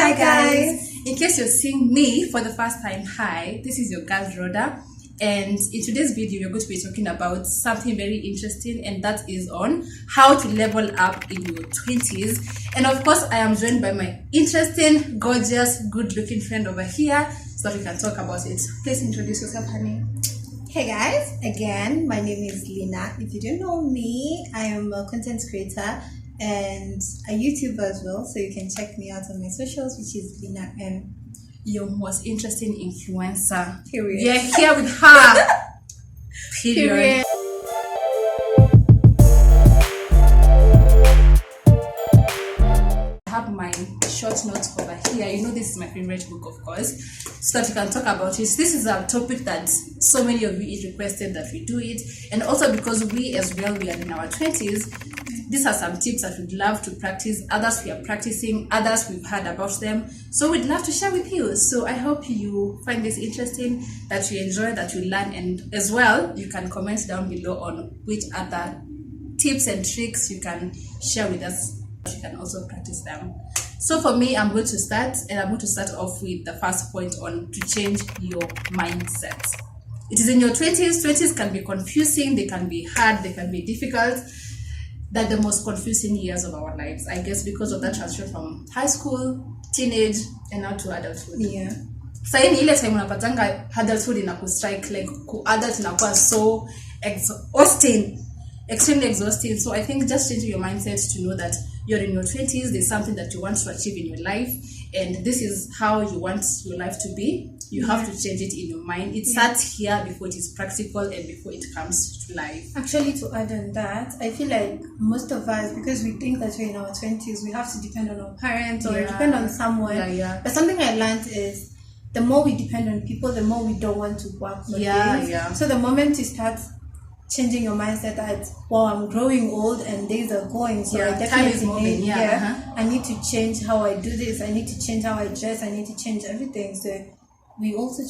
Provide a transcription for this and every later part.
Hi guys! In case you're seeing me for the first time, hi, this is your girl Rhoda, and in today's video we're going to be talking about something very interesting, and that is on how to level up in your 20s. And of course I am joined by my interesting, gorgeous, good-looking friend over here so that we can talk about it. Please introduce yourself, honey. Hey guys, again, my name is Lina. If you don't know me, I am a content creator and a YouTuber as well, so you can check me out on my socials, which is Lina M. Your most interesting influencer. Period. You're here with her. Period. I have my short notes over here. You know this is my favorite book, of course, so that we can talk about it. This is a topic that so many of you requested that we do it, and also because we as well, we are in our 20s. These are some tips that we'd love to practice. Others we are practicing, others we've heard about them, so we'd love to share with you. So I hope you find this interesting, that you enjoy, that you learn, and as well you can comment down below on which other tips and tricks you can share with us. You can also practice them. So for me, I'm going to start, and I'm going to start off with the first point on to change your mindset. It is in your 20s. 20s can be confusing, they can be hard, they can be difficult. They're the most confusing years of our lives, I guess, because of that transfer from high school, teenage, and now to adulthood. Yeah. So in ile time unapatanga adulthood inakustrike, like adult inakuwa so exhausting, extremely exhausting. So I think just changing your mindset to know that you're in your 20s, there's something that you want to achieve in your life, and this is how you want your life to be. You have to change it in your mind. It starts here before it is practical and before it comes to life. Actually, to add on that, I feel like most of us, because we think that we're in our 20s, we have to depend on our parents or depend on someone. But something I learned is the more we depend on people, the more we don't want to work for things. So the moment you start changing your mindset that, wow, I'm growing old and days are going, so I definitely need, I need to change how I do this, I need to change how I dress, I need to change everything. So we also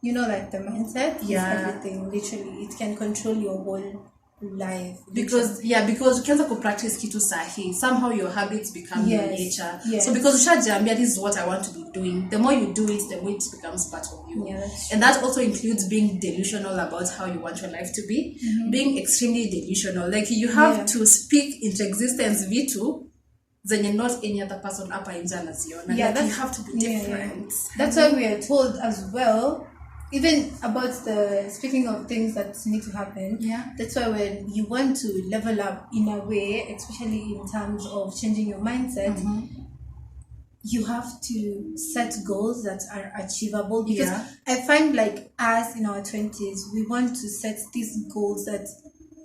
like the mindset is everything. Literally, it can control your whole life. Because ukianza ku practice kitu sahi, somehow your habits become your nature. So because ushajambia this is what I want to be doing, the more you do it, the more it becomes part of you. And that also includes being delusional about how you want your life to be. Being extremely delusional, like you have to speak into existence vitu zenye not any other person hapa nje anaziona. You have to be different. That's why we are told as well, even about the speaking of things that need to happen. That's why when you want to level up in a way, especially in terms of changing your mindset, you have to set goals that are achievable. Because I find like us in our 20s, we want to set these goals that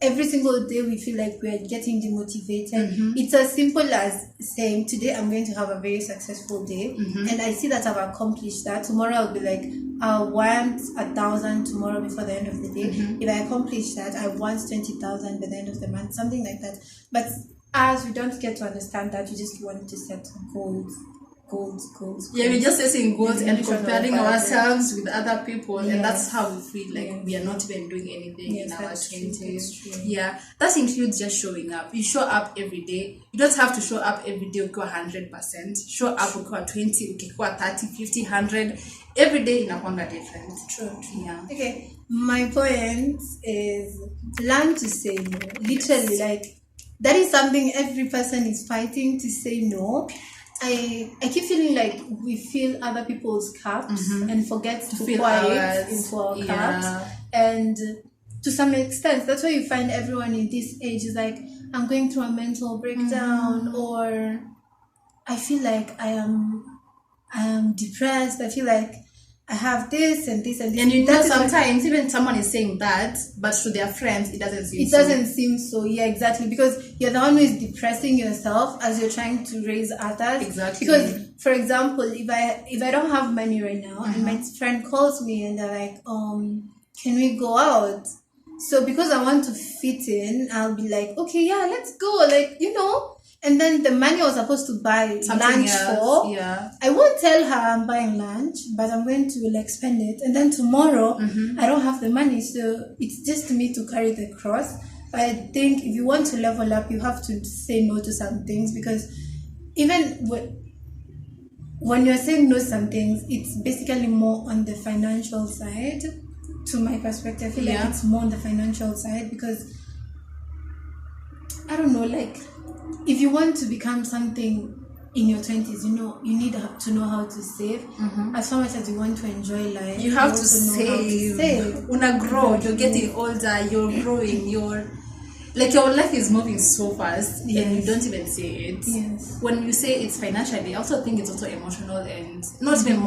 every single day we feel like we're getting demotivated. It's as simple as saying, today I'm going to have a very successful day, and I see that I've accomplished that. Tomorrow I'll be like, I want 1,000 tomorrow before the end of the day. If I accomplish that, I want 20,000 by the end of the month, something like that. But as we don't get to understand that, we just want to set goals. Yeah, we're just setting goals and comparing ourselves with other people, and that's how we feel like we are not even doing anything in our 20s. That includes just showing up. You show up every day. You don't have to show up every day ukiwa 100%. Show up ukiwa 20, ukiwa 30, 50, 100. Every day inakuanga different. True. Okay, my point is learn to say no. Literally, like that is something every person is fighting, to say no. I keep feeling like we fill other people's cups and forget to pour it into our cups. And to some extent, that's why you find everyone in this age is like, I'm going through a mental breakdown, or I feel like I am depressed. I feel like I have this and this and this. And you know, sometimes even someone is saying that, but to their friends, it doesn't seem so. It doesn't seem so, exactly. Because you're the one who is depressing yourself as you're trying to raise others. Exactly. Because, for example, if I don't have money right now, and my friend calls me and they're like, can we go out? So because I want to fit in, I'll be like, okay, let's go. Like, and then the money I was supposed to buy lunch for, I won't tell her I'm buying lunch, but I'm going to spend it. And then tomorrow, I don't have the money. So it's just me to carry the cross. But I think if you want to level up, you have to say no to some things, because even when you're saying no to some things, it's basically more on the financial side. To my perspective, I feel like it's more on the financial side because I don't know, like if you want to become something in your 20s, you need to know how to save. As much as you want to enjoy life, you have to save. Una grow, you're getting older, you're growing, your life is moving so fast and you don't even say it. When you say it's financially, I also think it's also emotional and not even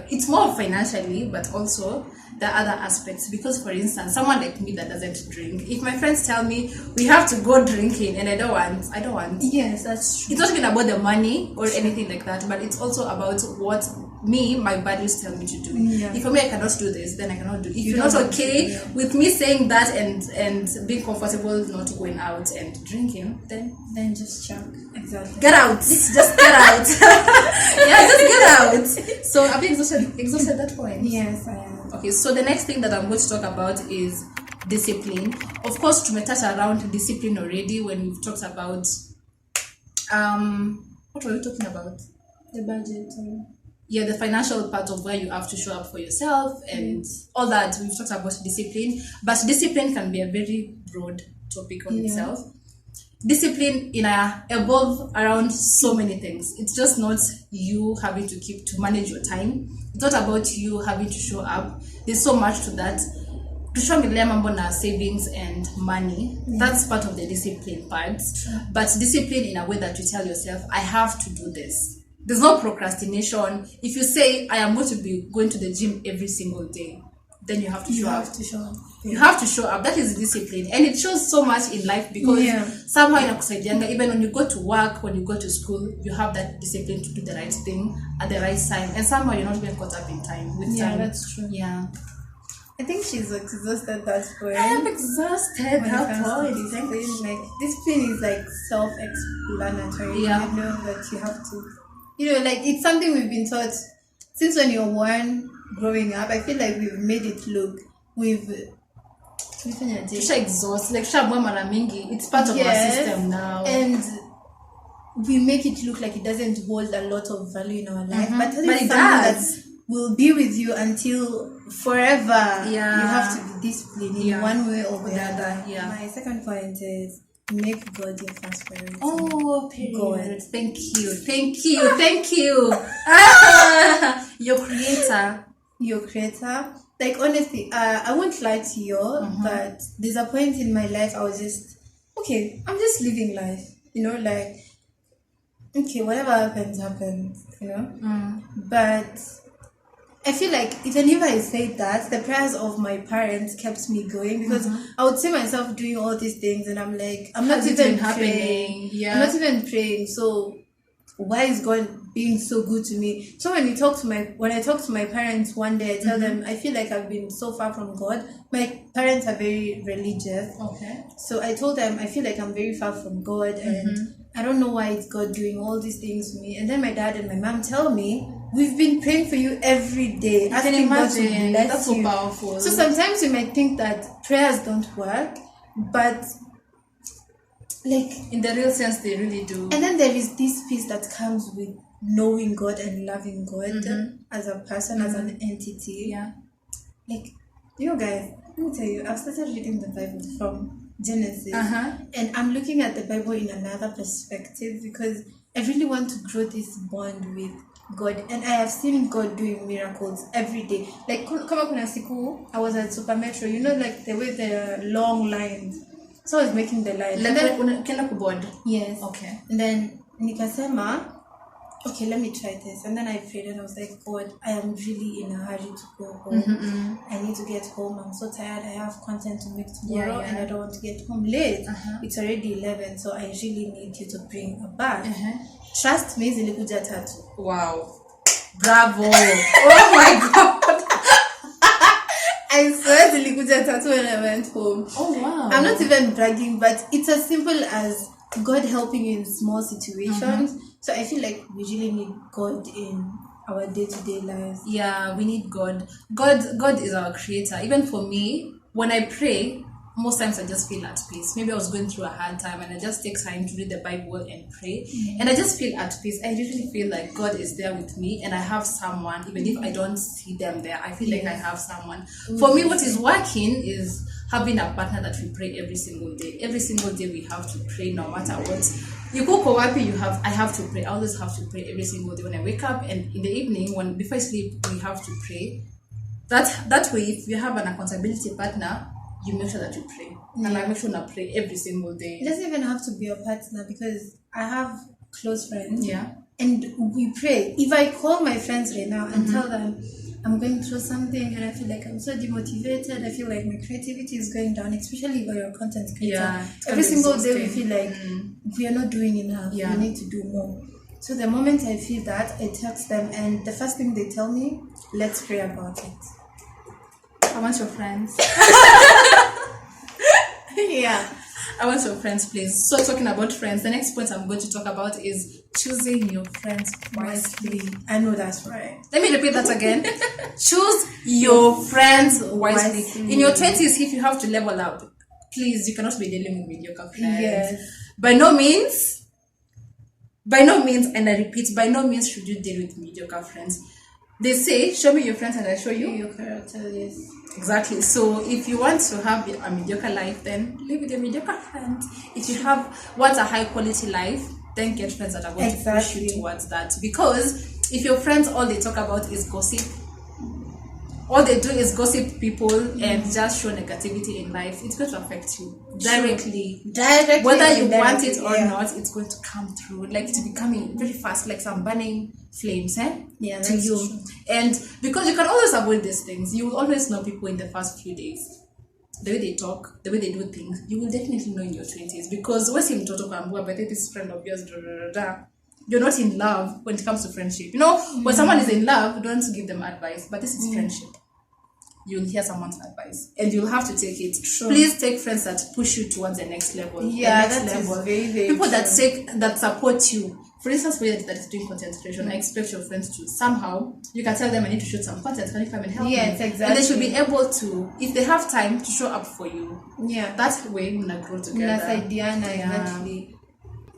it's more financially, but also the other aspects. Because for instance, someone like me that doesn't drink, if my friends tell me we have to go drinking and I don't want. Yes, that's true. It's not even about the money or anything like that, but it's also about what my values tell me to do. If for me I cannot do this, then I cannot do it. If you're not okay with me saying that and being comfortable not going out and drinking, then just chuck. Exactly. Get out. Just get out. Just get out. So I've been exhausted at that point. Yes, I am. Okay, so the next thing that I'm going to talk about is discipline. Of course, to touch around discipline already when we've talked about what were we talking about? The budget. The financial part of where you have to show up for yourself and all that. We've talked about discipline, but discipline can be a very broad topic on itself. Discipline evolve around so many things. It's just not you having to manage your time. It's not about you having to show up. There's so much to that. To show me mambo savings and money, that's part of the discipline part. But discipline in a way that you tell yourself, I have to do this. There's no procrastination. If you say, I am going to be going to the gym every single day, then you have to show up. You have to show up. That is discipline. And it shows so much in life because somehow even when you go to work, when you go to school, you have that discipline to do the right thing at the right time. And somehow you're not even caught up in time with time. That's true. Yeah. I think she's exhausted at that point. I am exhausted at that point. Discipline is like self-explanatory. Yeah. You know that you have to... it's something we've been taught since when you're born, growing up. I feel like we've made it look, exhausted. It's part of our system now. And we make it look like it doesn't hold a lot of value in our life. But it does. That will be with you until forever. You have to be disciplined in one way or the other. My second point is make God your first priority. Oh, period. God. Thank you. Your creator. Like, honestly, I won't lie to you, but there's a point in my life I was just, I'm just living life. Whatever happens, But I feel like even if I said that, the prayers of my parents kept me going because I would see myself doing all these things and I'm like, I'm not even praying. I'm not even praying. So why is God being so good to me? So when I talk to my parents one day, I tell them I feel like I've been so far from God. My parents are very religious. Okay. So I told them I feel like I'm very far from God and I don't know why it's God doing all these things to me. And then my dad and my mom tell me, we've been praying for you every day. I can imagine. That's so powerful. So sometimes you might think that prayers don't work, but in the real sense, they really do. And then there is this peace that comes with knowing God and loving God as a person, as an entity. Yeah. Guys, let me tell you, I've started reading the Bible from Genesis, and I'm looking at the Bible in another perspective because I really want to grow this bond with God, and I have seen God doing miracles every day. Like, kama kuna siku, I was at Super Metro, the way the long lines. So I was making the line. Yes. Okay. And then nikasema, let me try this. And then I prayed and I was like, God, I am really in a hurry to go home. I need to get home. I'm so tired. I have content to make tomorrow and I don't want to get home late. It's already 11, so I really need you to bring a bag. Trust me, zilikuja tatu. Wow. Bravo. Oh my God. I swear zilikuja tatu when I went home. Oh wow. I'm not even bragging, but it's as simple as God helping you in small situations. So I feel like we really need God in our day-to-day lives. Yeah, we need God. God is our creator. Even for me, when I pray, most times I just feel at peace. Maybe I was going through a hard time and I just take time to read the Bible and pray. And I just feel at peace. I really feel like God is there with me and I have someone. Even if I don't see them there, I feel like I have someone. For me, what is working is having a partner that we pray every single day. Every single day we have to pray no matter what. You go Kowapi, I have to pray. I always have to pray every single day when I wake up, and in the evening before I sleep, we have to pray. That way, if you have an accountability partner, you make sure that you pray. And I make sure I pray every single day. It doesn't even have to be a partner, because I have close friends. Yeah. And we pray. If I call my friends right now and tell them I'm going through something and I feel like I'm so demotivated, I feel like my creativity is going down, especially when you're a content creator. Yeah, every single day we feel like we are not doing enough. We need to do more. So the moment I feel that, I text them, and the first thing they tell me, let's pray about it. I want your friends. Yeah. I want your friends, please. So talking about friends, the next point I'm going to talk about is choosing your friends wisely. I know that's right. Let me repeat that again. Choose your friends wisely. In your 20s, if you have to level up, please, you cannot be dealing with mediocre friends. Yes. By no means, and I repeat, by no means should you deal with mediocre friends. They say, show me your friends and I show you your character. Yes. Exactly. So if you want to have a mediocre life, then live with your mediocre friends. If you want a high quality life, then get friends that are going to push you towards that. Because if your friends, all they talk about is gossip, all they do is gossip people and just show negativity in life, it's going to affect you directly. Whether you want it or not, it's going to come through. Like, it's becoming very fast, like some burning flames, Yeah, to you. True. And because you can always avoid these things, you will always know people in the first few days. The way they talk, the way they do things, you will definitely know in your 20s. Because when you talk about this friend of yours, you're not in love when it comes to friendship. You know, when someone is in love, don't give them advice. But this is friendship. You'll hear someone's advice and you'll have to take it. True. Please take friends that push you towards the next level. Yeah, the next level. Very, very people true. that support you. For instance, for you that is doing content creation, I expect your friends to somehow, you can tell them I need to shoot some content, can you come and help me? Yes, exactly. And they should be able to, if they have time, to show up for you. Yeah. That's the way we're gonna grow together. Exactly.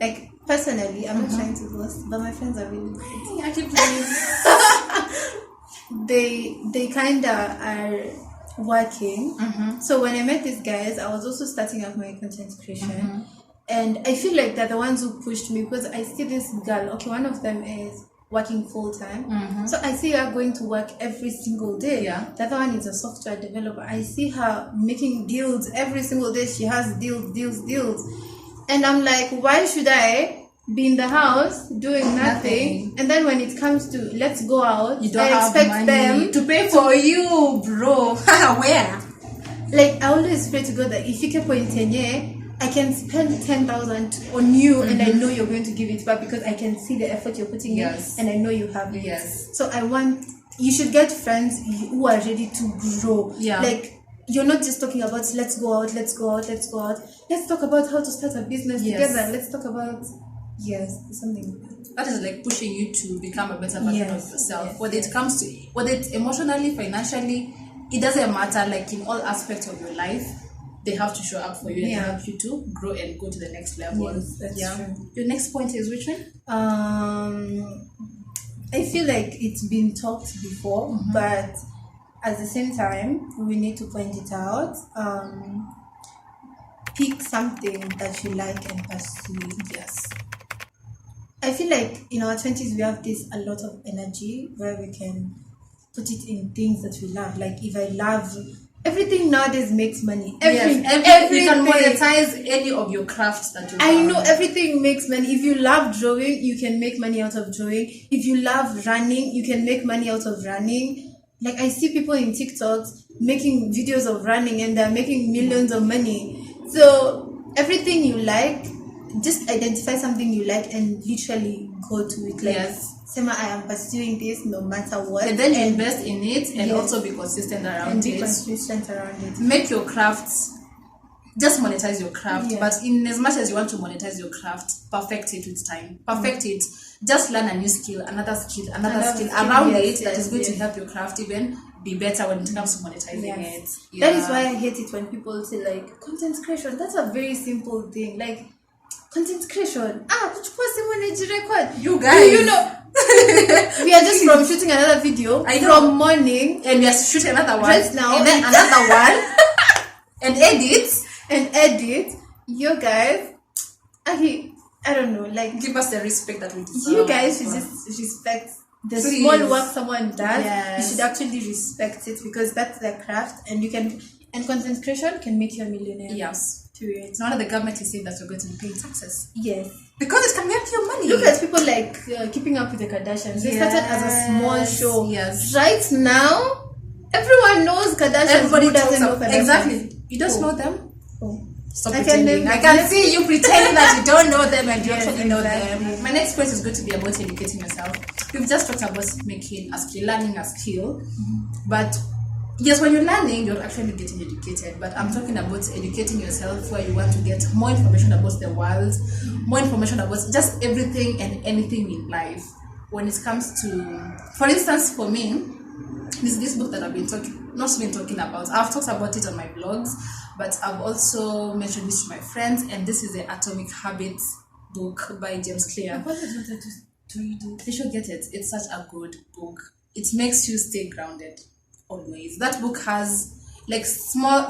Like, personally, I'm not trying to boast, but my friends are really good. Actually, please. They kind of are working. So when I met these guys, I was also starting up my content creation. And I feel like they're the ones who pushed me, because I see this girl, okay, one of them is working full-time. So I see her going to work every single day. Yeah. The other one is a software developer. I see her making deals every single day. She has deals. And I'm like, why should I be in the house doing nothing? And then when it comes to let's go out, you don't I have expect money them to pay for you, bro. Where? Like, I always pray to God that if you keep pointing, I can spend 10,000 on you and I know you're going to give it back, because I can see the effort you're putting in and I know you have it. Yes. So you should get friends who are ready to grow. Yeah. Like, you're not just talking about let's go out. Let's talk about how to start a business together. Let's talk about something that is like pushing you to become a better version of yourself. Whether it comes to, whether it's emotionally, financially, it doesn't matter. Like, in all aspects of your life, they have to show up for you and help you to grow and go to the next level. Yes, that's true. Your next point is which one? I feel like it's been talked before, but at the same time, we need to point it out. Pick something that you like and pursue. Yes. I feel like in our 20s, we have a lot of energy where we can put it in things that we love. Like, if I love everything nowadays makes money. Everything. You can monetize any of your crafts that you have. I know everything makes money. If you love drawing, you can make money out of drawing. If you love running, you can make money out of running. Like, I see people in TikToks making videos of running and they're making millions of money. So everything you like, just identify something you like and literally go to it. Like, Sema, I am pursuing this no matter what. And then invest in it and also be consistent around it. Consistent around it. Make your crafts just monetize your craft. Yeah. But in as much as you want to monetize your craft, perfect it with time. Perfect it. Just learn a new skill, another skill around it that is going to help your craft even be better when it comes to monetizing it. Yeah. That is why I hate it when people say like content creation. That's a very simple thing. Like content creation. Record. You guys, you know, we are just from shooting another video from morning, and we are shooting another one right now, and then another one, and edit. You guys, I don't know. Like, give us the respect that we deserve. You guys should just respect the small work someone does. You should actually respect it because that's their craft, and content creation can make you a millionaire. Yes. Period. It's not that the government is saying that you're going to be paying taxes. Yes. Because it can make you money. Look at people like Keeping Up with the Kardashians. They started as a small show. Yes. Right now, everyone knows Kardashians. Everybody Who doesn't know Kardashians? Exactly. You don't know them? Oh. Stop pretending. I can see you pretending that you don't know them and you actually know them. My next point is going to be about educating yourself. We've just talked about learning a skill. But yes, when you're learning, you're actually getting educated. But I'm talking about educating yourself where you want to get more information about the world, more information about just everything and anything in life. When it comes to, for instance, for me, this book that I've not been talking about. I've talked about it on my blogs, but I've also mentioned this to my friends. And this is the Atomic Habits book by James Clear. I've always wanted to read it. You should get it. It's such a good book. It makes you stay grounded. Always. That book has like small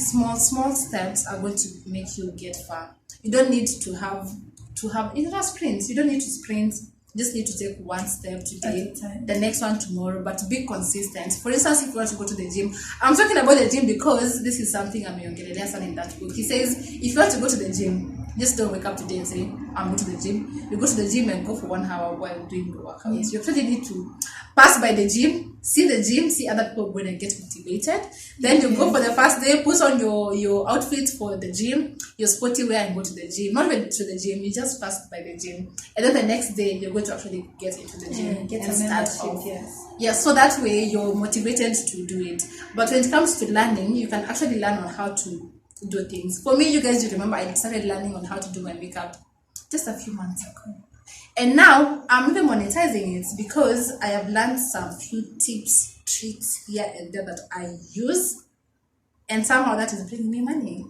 small steps are going to make you get far. You don't need to have sprints. You don't need to sprint. You just need to take one step today, the next one tomorrow, but be consistent. For instance, if you want to go to the gym, I'm talking about the gym because this is something I'm in that book. He says if you want to go to the gym, just don't wake up today and say I'm going to the gym. You go to the gym and go for 1 hour while doing the workouts. You actually need to pass by the gym, see other people going and get motivated. Then you go for the first day, put on your outfit for the gym, your sporty wear, and go to the gym. Not even to the gym, you just pass by the gym. And then the next day, you're going to actually get into the gym and start off. Yes, so that way you're motivated to do it. But when it comes to learning, you can actually learn on how to do things. For me, you guys do remember I started learning on how to do my makeup just a few months ago. And now I'm even monetizing it because I have learned some few tips, tricks here and there that I use, and somehow that is bringing me money.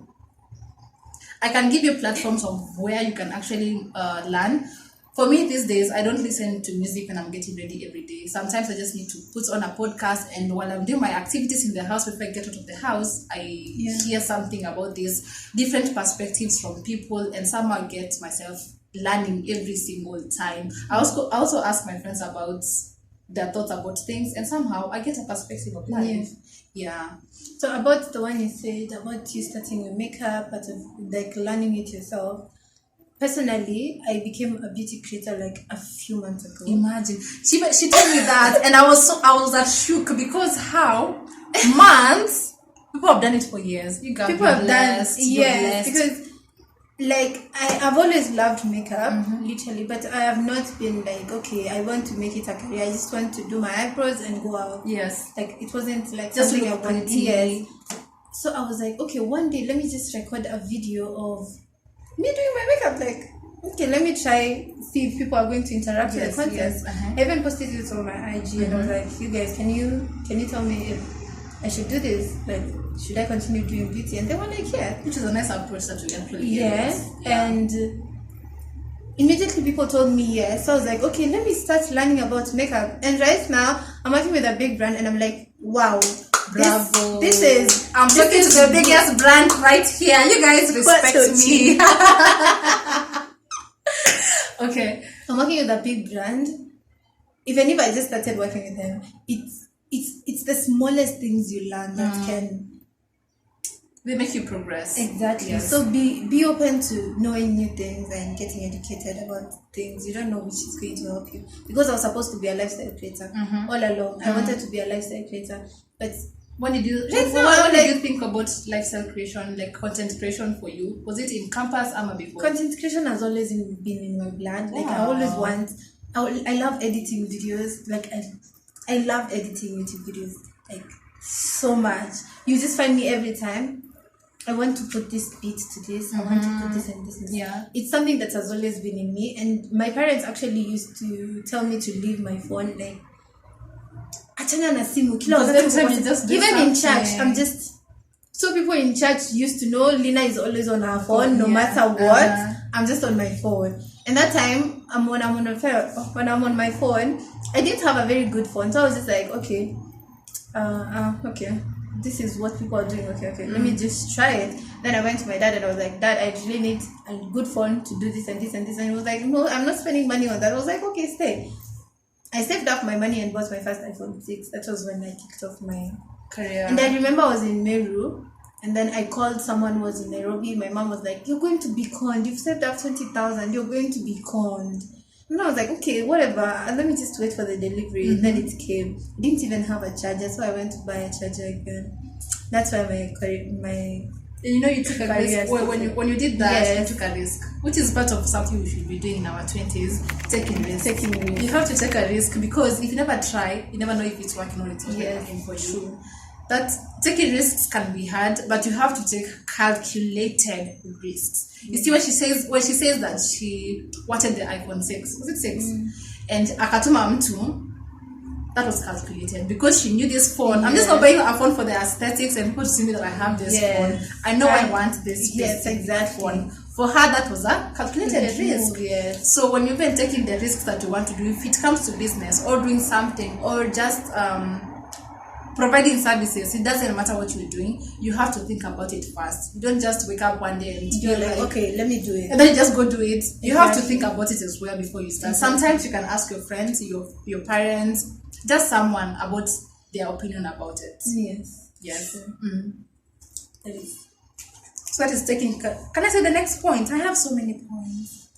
I can give you platforms of where you can actually learn. For me these days, I don't listen to music when I'm getting ready every day. Sometimes I just need to put on a podcast, and while I'm doing my activities in the house, before I get out of the house, I hear something about these different perspectives from people, and somehow get myself learning every single time. I also ask my friends about their thoughts about things, and somehow I get a perspective of life. Yeah. So about the one you said about you starting your makeup, but like learning it yourself. Personally, I became a beauty creator like a few months ago. Imagine she told me that, and I was that shook because how months people have done it for years. People have done because like I've always loved makeup, literally, but I have not been like, okay, I want to make it a career. I just want to do my eyebrows and go out. Yes, like it wasn't like just something I wanted. Yes. So I was like, okay, one day let me just record a video of me doing my makeup. Like, okay, let me try see if people are going to interact with the content. Yes. I even posted it on my IG, and I was like, you guys, can you tell me if I should do this? Like, should I continue doing beauty? And they were like, yeah, which is a nice approach that we employ. Yes, and immediately people told me yes. So I was like, okay, let me start learning about makeup. And right now I'm working with a big brand, and I'm like, wow. Bravo. I'm talking to the biggest brand right here. You guys respect me. Okay. I'm working with a big brand. Even if I just started working with them, it's the smallest things you learn that they make you progress. Exactly. Yes. So be open to knowing new things and getting educated about things. You don't know which is going to help you. Because I was supposed to be a lifestyle creator all along. I wanted to be a lifestyle creator, but when did you think about lifestyle creation, like content creation for you? Was it in campus or before? Content creation has always been in my blood. Like I always I love editing videos. Like I love editing YouTube videos like so much. You just find me every time I want to put this beat to this. I want to put this and this. And this. Yeah. It's something that has always been in me. And my parents actually used to tell me to leave my phone. Like, achana na simu. Even in church, I'm just... So people in church used to know Lina is always on her phone, no matter what. I'm just on my phone. And that time, when I'm on my phone, I didn't have a very good phone. So I was just like, okay, this is what people are doing. Okay, let me just try it. Then I went to my dad and I was like, Dad, I really need a good phone to do this and this and this. And he was like, no, I'm not spending money on that. I was like, okay, stay. I saved up my money and bought my first iPhone 6. That was when I kicked off my career. And I remember I was in Meru, and then I called someone who was in Nairobi. My mom was like, you're going to be conned. You've saved up 20,000. You're going to be conned. And I was like, okay, whatever. Let me just wait for the delivery. And then it came. I didn't even have a charger, so I went to buy a charger again. That's why my you took a risk. When you did that, you took a risk, which is part of something we should be doing in our 20s, taking risks. You have to take a risk, because if you never try, you never know if it's working or it's not working for you. That taking risks can be hard, but you have to take calculated risks. You see, when she says that she wanted the iPhone 6, was it 6? And akatuma mtu, that was calculated, because she knew this phone. I'm just not buying a phone for the aesthetics and people to see me that I have this phone. I know I want this. Yes, exactly. Phone. For her, that was a calculated risk. Yes. So when you've been taking the risks that you want to do, if it comes to business or doing something or just providing services, it doesn't matter what you're doing, you have to think about it first. You don't just wake up one day and you're like, okay, let me do it, and then you just go do it. You have to think about it as well before you start. Sometimes you can ask your friends, your parents, just someone about their opinion about it. Yes. That is. So that is taking. Can I say the next point? I have so many points.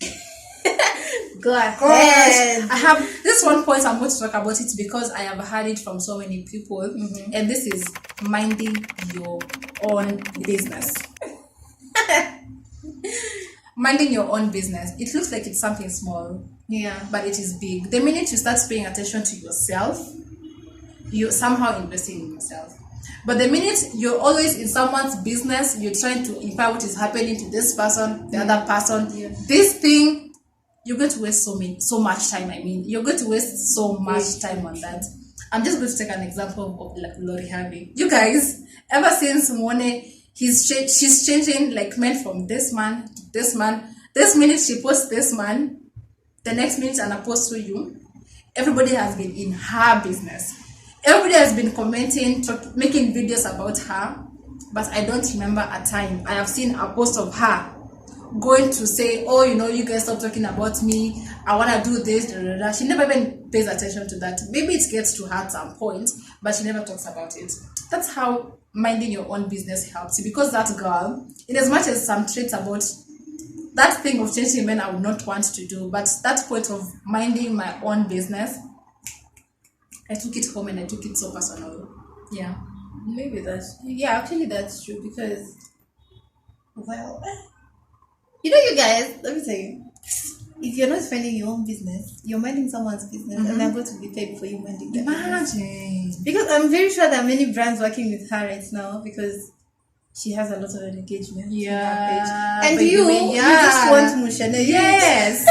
Go ahead. I have this one point. I'm going to talk about it because I have heard it from so many people, and this is minding your own business. Minding your own business. It looks like it's something small, but it is big. The minute you start paying attention to yourself, you're somehow investing in yourself. But the minute you're always in someone's business, you're trying to inquire what is happening to this person, the other person, this thing. You're going to waste so much time. You're going to waste so much time on that. I'm just going to take an example of like Lori Harvey. You guys, ever since Mone, she's changing like men from this man to this man. This minute she posts this man, the next minute and I post to you. Everybody has been in her business. Everybody has been commenting, making videos about her. But I don't remember a time I have seen a post of her going to say, oh, you guys stop talking about me, I want to do this, da, da, da. She never even pays attention to that. Maybe it gets to her at some point, but she never talks about it. That's how minding your own business helps you, because that girl, in as much as some traits about that thing of changing men I would not want to do, but that point of minding my own business, I took it home and I took it so personal. Maybe actually that's true, because you guys, let me tell you, if you're not minding your own business, you're minding someone's business, and they're going to be paid for you minding their business. Because I'm very sure there are many brands working with her right now, because she has a lot of engagement on her page. And you just want Mushane. Yes.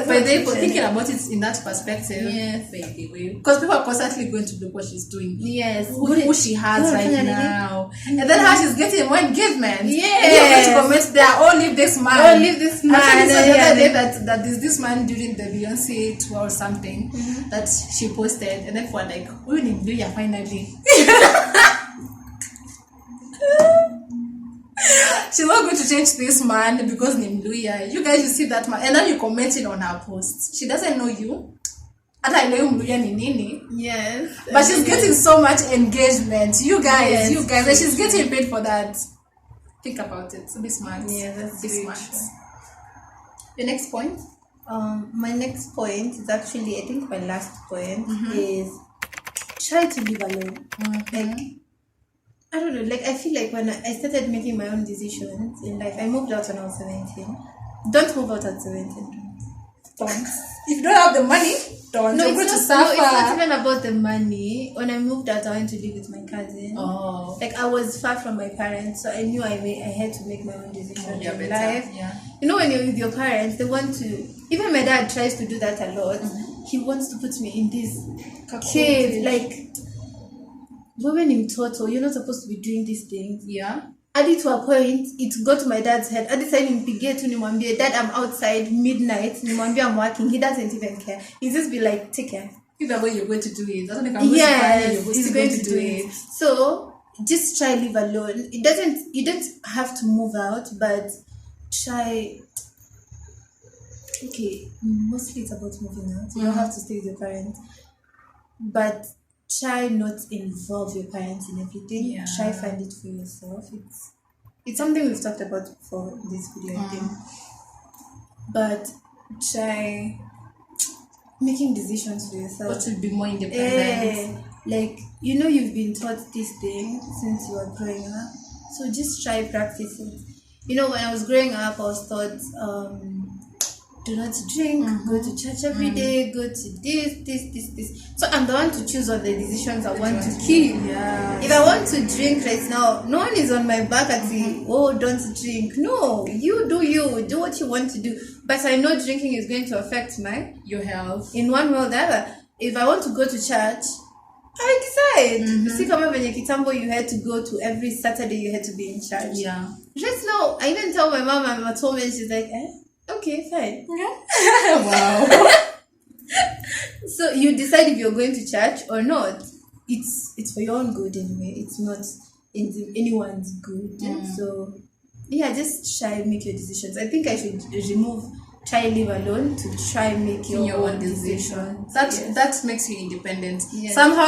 But they for thinking about it in that perspective, because people are constantly going to look what she's doing, who she has right now, and then how she's getting more engagement. You're going to comment there, oh, leave this man. Actually, the other day that there's this man during the Beyonce tour or something that she posted, and then for like, we need Beyonce finally. She's not going to change this man because Nimluya. You guys, you see that man, and then you commenting on her post. She doesn't know you. And I know Nimluya ni nini. Yes. But she's getting so much engagement. You guys, and she's getting paid for that. Think about it. So be smart. Yeah, that's be smart. Your next point? My next point is actually, I think my last point is try to live alone. Like, I don't know, like I feel like when I started making my own decisions in life, I moved out when I was 17. Don't move out at 17. don't. If you don't have the money, don't. No, You're going to it's suffer. not even about the money. When I moved out, I went to live with my cousin. Oh. Like, I was far from my parents, so I knew I had to make my own decisions in life. Yeah. You know, when you're with your parents, they want to... Even my dad tries to do that a lot. He wants to put me in this cave. Like, women in total, you're not supposed to be doing these things. Yeah. Add it to a point, it got to my dad's head. At the time, Dad, I'm outside midnight. I'm working. He doesn't even care. He just be like, take care. Either way, you're going to do it. That's like He's going to do it. So just try live alone. You don't have to move out, but try. Okay, mostly it's about moving out. You don't have to stay with your parents, but try not involve your parents in everything. Yeah. Try find it for yourself. It's something we've talked about before in this video, I think. But try making decisions for yourself. But to be more independent. Like, you've been taught this thing since you were growing up. So just try practice it. When I was growing up, I was taught do not drink, go to church every day, go to this. So I'm the one to choose all the decisions I want to keep. Yeah. If I want to drink right now, no one is on my back and say, oh, don't drink. No, you do what you want to do. But I know drinking is going to affect your health in one way or the other. If I want to go to church, I decide. See, come when kitambo, you had to go to every Saturday, you had to be in church. Yeah. Just now, I even tell my mom, I'm at home, and she's like, okay, fine. Yeah. Wow. So you decide if you're going to church or not. It's for your own good anyway. It's not anyone's good. So yeah, just try make your decisions. I think I should try live alone to try make your own decisions. That makes you independent. Yes. Somehow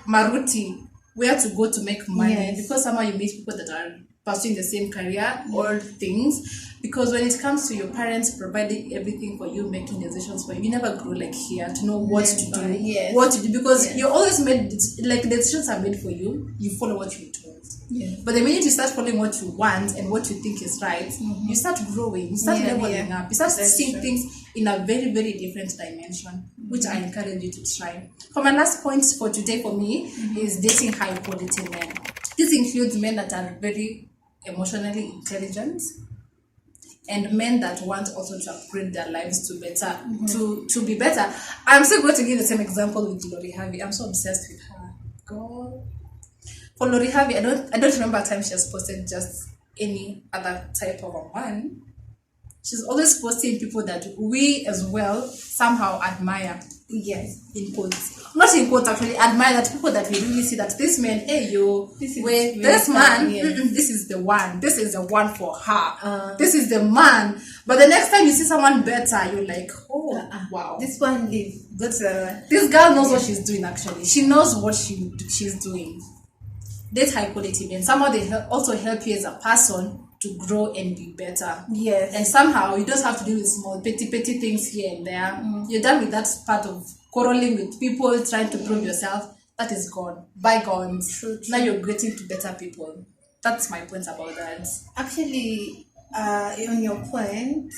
Maruti, where to go to make money, Yes. because somehow you meet people that are pursuing the same career or things. Because when it comes to your parents providing everything for you, making decisions for you, you never grow like here to know what to do. Yes. What to do, because you're always made, like the decisions are made for you, you follow what you're told. Yeah. But the minute you start following what you want and what you think is right, you start growing, you start leveling up, you start seeing things in a very, very different dimension, which I encourage you to try. For my last point for today for me is dating high quality men. This includes men that are very emotionally intelligent and men that want also to upgrade their lives to better, to be better. I'm still going to give the same example with Lori Harvey. I'm so obsessed with her. God. For Lori Harvey, I don't remember a time she has posted just any other type of a man. She's always posting people that we as well somehow admire. Yes, in quotes. Not in quotes, actually, admire that people that we really see that this man, this man, this is the one. This is the one for her. This is the man. But the next time you see someone better, you're like, wow. This one is good. This girl knows what she's doing, actually. She knows what she's doing. Date high quality men. Somehow they also help you as a person to grow and be better. Yes. And somehow you don't have to deal with small petty things here and there. You're done with that part of quarreling with people, trying to prove yourself. That is gone. Bygones. True. Now you're getting to better people. That's my point about that. Actually, on your point,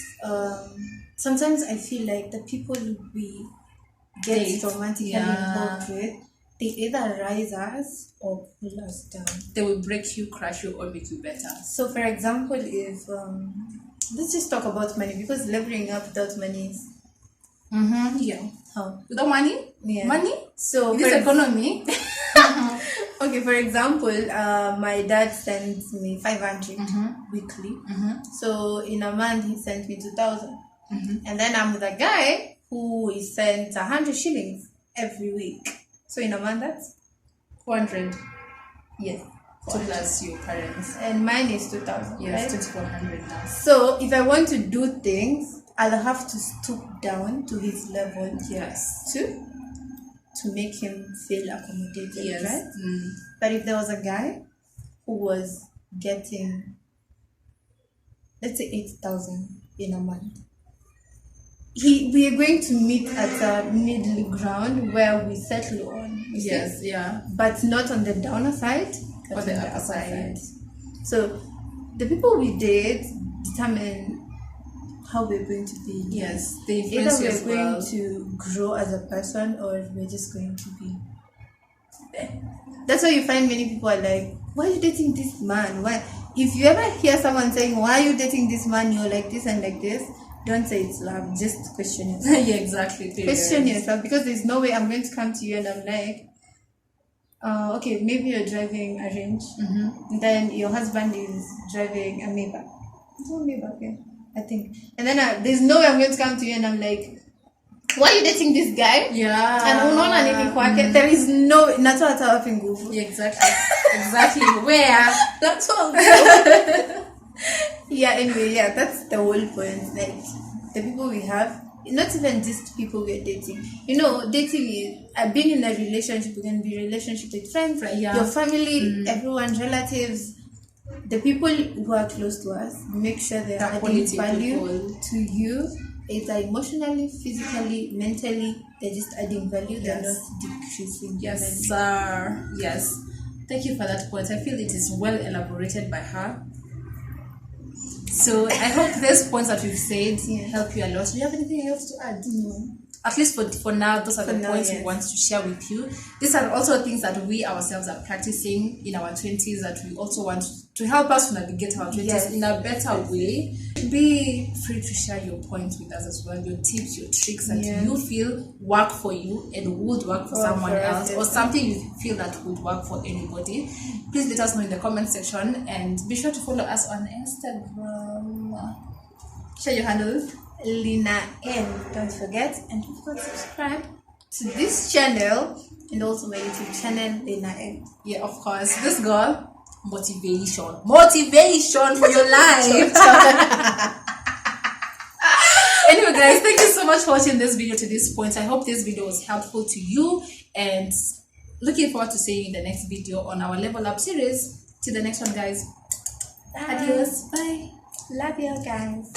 sometimes I feel like the people we get romantically involved with, they either rise us or pull us down. They will break you, crush you, or make you better. So, for example, if let's just talk about money, because leveling up without money is yeah. How? Without money? Yeah. Money? So this economy. Okay, for example, my dad sends me 500 weekly. So in a month he sent me 2,000. And then I'm with a guy who is sent 100 shillings every week. So in a month that's 400. Yes. So plus your parents. And mine is 2,000. Yes, right? 2,400 now. So if I want to do things, I'll have to stoop down to his level. Yes. To make him feel accommodated. Yes. Right? But if there was a guy who was getting, let's say 8,000 in a month, we are going to meet at a middle ground where we settle on. Yes, yeah. But not on the downer side, but on the upper side. So the people we date determine how we're going to be. Yes, they influence either you as we're going well. to grow as a person, or we're just going to be there. That's why you find many people are like, why are you dating this man? Why? If you ever hear someone saying, why are you dating this man, you're like this and like this, don't say it's love. Just question yourself. Yeah, exactly. Question yourself, because there's no way I'm going to come to you and I'm like, okay, maybe you're driving a Range, and then your husband is driving a Maybach. It's not Maybach, yeah, I think. And then there's no way I'm going to come to you and I'm like, why are you dating this guy? Yeah. And there is no, that's what I'm talking about. Yeah, exactly. Exactly. Where? That's all. Yeah, anyway, yeah, that's the whole point. Like, the people we have, not even just people we're dating. You know, dating is, being in a relationship, you can be a relationship with friends, your family, everyone, relatives, the people who are close to us. Make sure they're adding value to you, either emotionally, physically, mentally. They're just adding value, they're not decreasing. Yes, sir. Yes. Thank you for that point. I feel it is well elaborated by her. So I hope these points that we've said help you a lot. Do you have anything else to add? No. At least for now, those are the points we want to share with you. These are also things that we ourselves are practicing in our 20s that we also want to help us navigate our 20s in a better way. Be free to share your points with us as well, your tips, your tricks that you feel work for you and would work for someone else, or something you feel that would work for anybody. Please let us know in the comment section, and be sure to follow us on Instagram. Share your handle. Lina N. Don't forget, and of course subscribe to this channel and also my YouTube channel, Lina N. Yeah, of course. This girl, motivation for your life. Anyway, guys, thank you so much for watching this video to this point. I hope this video was helpful to you, and looking forward to seeing you in the next video on our Level Up series. Till the next one, guys. Adios. Bye. Love you guys.